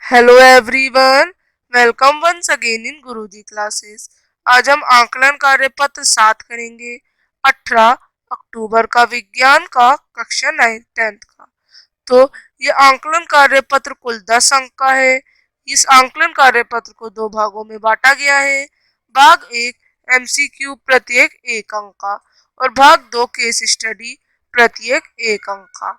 Hello everyone, welcome once again in Guruji classes. आज हम आकलन कार्य पत्र 7 करेंगे। 18 अक्टूबर का विज्ञान का कक्षा 9th-10th का। तो ये आकलन कार्य पत्र कुल 10 अंक का है। इस आकलन कार्य पत्र को दो भागों में बांटा गया है। भाग 1 एमसीक्यू प्रत्येक 1 अंक का और भाग 2 केस स्टडी प्रत्येक 1 अंक का।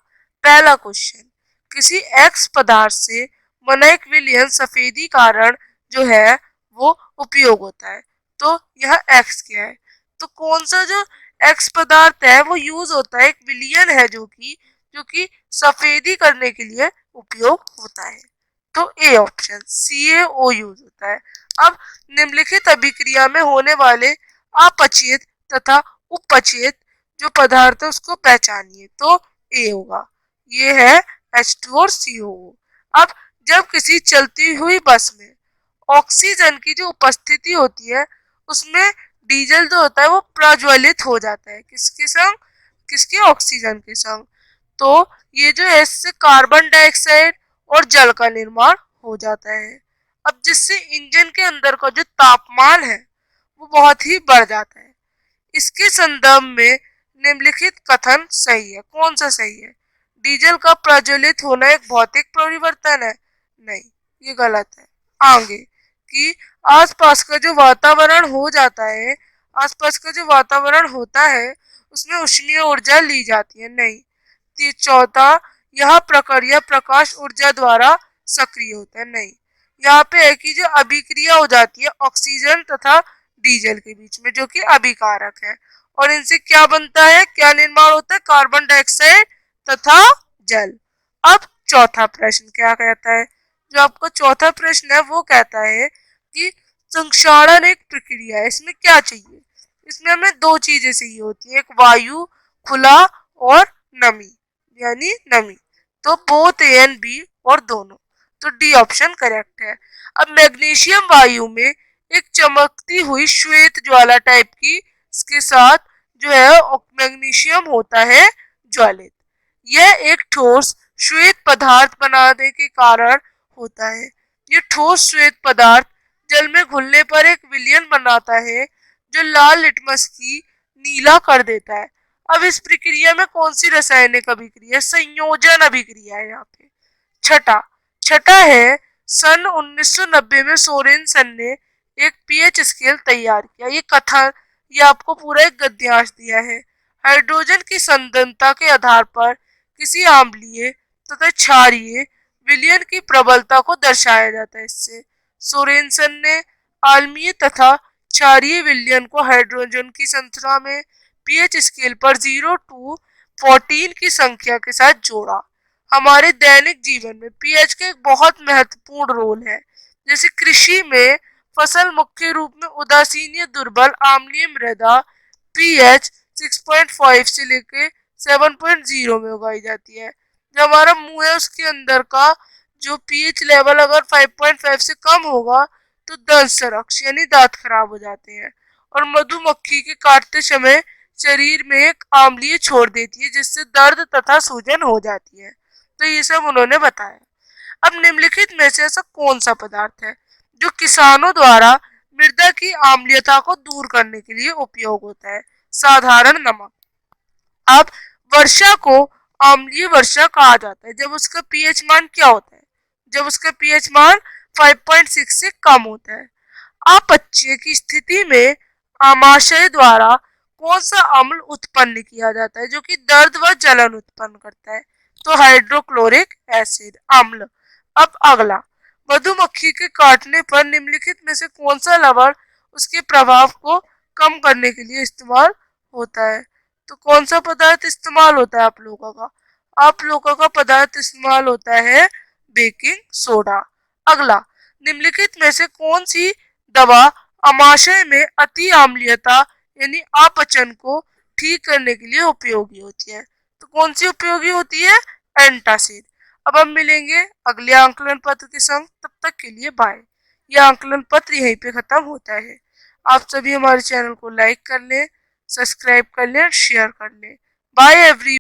पहला क्वेश्चन, किसी एक्स पदार्थ से मोनाइक विलियन सफेदी कारण जो है वो उपयोग होता है। तो यह एक्स क्या है? तो कौन सा जो एक्स पदार्थ है वो यूज होता है, एक विलियन है जो कि सफेदी करने के लिए उपयोग होता है। तो ए ऑप्शन CaO यूज होता है। अब निम्नलिखित अभिक्रिया में होने वाले अपचेत तथा उपचेत जो पदार्थ है उसको पहचानिए। तो ए होगा, ये है H2 और COO। अब जब किसी चलती हुई बस में ऑक्सीजन की जो उपस्थिति होती है उसमें डीजल जो होता है वो प्रज्वलित हो जाता है। किसके संग? किसके? ऑक्सीजन के संग। तो ये जो है इससे कार्बन डाइऑक्साइड और जल का निर्माण हो जाता है। अब जिससे इंजन के अंदर का जो तापमान है वो बहुत ही बढ़ जाता है। इसके संदर्भ में निम्नलिखित कथन सही है। कौन सा सही है? डीजल का प्रज्वलित होना एक भौतिक परिवर्तन है? नहीं, ये गलत है। आगे कि आसपास का जो वातावरण हो जाता है, आसपास का जो वातावरण होता है उसमें उष्मीय ऊर्जा ली जाती है? नहीं। चौथा, यह प्रक्रिया प्रकाश ऊर्जा द्वारा सक्रिय होता है? नहीं। यहाँ पे है कि जो अभिक्रिया हो जाती है ऑक्सीजन तथा डीजल के बीच में जो कि अभिकारक है और इनसे क्या बनता है, क्या निर्माण होता है? कार्बन डाइऑक्साइड तथा जल। अब चौथा प्रश्न क्या कहता है? जो आपका चौथा प्रश्न है वो कहता है कि संक्षारण एक प्रक्रिया है, इसमें क्या चाहिए? इसमें हमें दो चीजें चाहिए होती है, एक वायु खुला और नमी यानी नमी। तो बोथ ए एंड बी और दोनों। तो डी ऑप्शन करेक्ट है। अब मैग्नीशियम वायु में एक चमकती हुई श्वेत ज्वाला टाइप की इसके साथ जो है मैग्नीशियम होता है ज्वलित। यह एक ठोस श्वेत पदार्थ बनाने के कारण होता है। ये ठोस श्वेत पदार्थ जल में घुलने पर एक विलयन बनाता है जो लाल लिटमस की नीला कर देता है। अब इस प्रक्रिया में कौन सी रासायनिक अभिक्रिया? संयोजन अभिक्रिया है यहाँ पे। छठा छठा है सन 1990 में सोरेनसन ने एक पीएच स्केल तैयार किया। ये कथन, ये आपको पूरा एक गद्यांश दिया है। हाइड्रोजन की संघनता के आधार पर किसी अम्लीय तथा क्षारीय विलयन की प्रबलता को दर्शाया जाता है। इससे सोरेनसन ने अम्लीय तथा क्षारीय विलयन को हाइड्रोजन की संरचना में पीएच स्केल पर 0 to 14 की संख्या के साथ जोड़ा। हमारे दैनिक जीवन में पीएच का एक बहुत महत्वपूर्ण रोल है। जैसे कृषि में फसल मुख्य रूप में उदासीन दुर्बल अम्लीय मृदा पीएच 6.5 से लेके 7.0 में उगाई जाती है। जो हमारा मुंह है उसके अंदर का जो पीएच लेवल अगर 5.5 से कम होगा तो दंत सरक्ष यानी दांत खराब हो जाते हैं। और मधुमक्खी के काटते समय शरीर में एक आम्लीय छोड़ देती है जिससे दर्द तथा सूजन हो जाती है। तो ये सब उन्होंने बताया। अब निम्नलिखित में से ऐसा कौन सा पदार्थ है जो किसानों द्वारा मृदा की अम्लीयता को दूर करने के लिए उपयोग होता है? साधारण नमक। अब वर्षा को अम्लीय वर्षा कहा जाता है जब उसका पीएच मान क्या होता है? जब उसका पीएच मान 5.6 से कम होता है। अपचय की स्थिति में आमाशय द्वारा कौन सा अम्ल उत्पन्न किया जाता है जो कि दर्द व जलन उत्पन्न करता है? तो हाइड्रोक्लोरिक एसिड अम्ल। अब अगला, मधुमक्खी के काटने पर निम्नलिखित में से कौन सा लवण उसके प्रभाव को कम करने के लिए इस्तेमाल होता है? तो कौन सा पदार्थ इस्तेमाल होता है आप लोगों का? आप लोगों का पदार्थ इस्तेमाल होता है बेकिंग सोडा। अगला, निम्नलिखित में से कौन सी दवा अमाशय में अति अम्लीयता यानी अपचन को ठीक करने के लिए उपयोगी होती है? तो कौन सी उपयोगी होती है? एंटासिड। अब हम मिलेंगे अगले आंकलन पत्र के संग, तब तक के लिए बाय। यह आंकलन पत्र यहीं पे खत्म होता है। आप सभी हमारे चैनल को लाइक कर लें, सब्सक्राइब कर लें और शेयर कर लें। Bye every